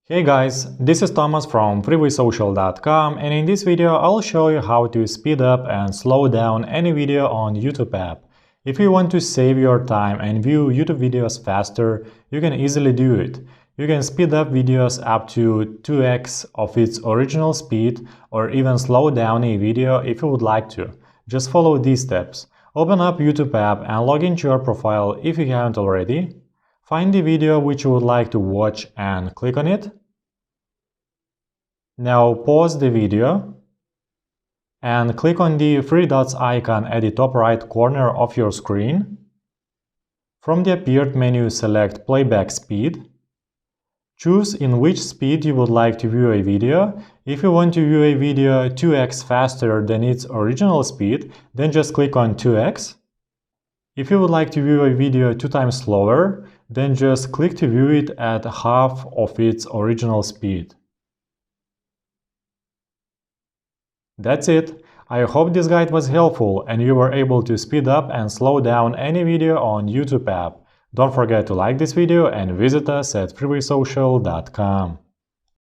Hey guys, this is Thomas from freewaysocial.com, and in this video I'll show you how to speed up and slow down any video on YouTube app. If you want to save your time and view YouTube videos faster, you can easily do it. You can speed up videos up to 2x of its original speed, or even slow down a video if you would like to. Just follow these steps. Open up YouTube app and log into your profile if you haven't already. Find the video which you would like to watch and click on it. Now pause the video and click on the three dots icon at the top right corner of your screen. From the appeared menu, select Playback Speed. Choose in which speed you would like to view a video. If you want to view a video 2x faster than its original speed, then just click on 2x. If you would like to view a video 2 times slower, then just click to view it at half of its original speed. That's it. I hope this guide was helpful and you were able to speed up and slow down any video on YouTube app. Don't forget to like this video and visit us at freewaysocial.com.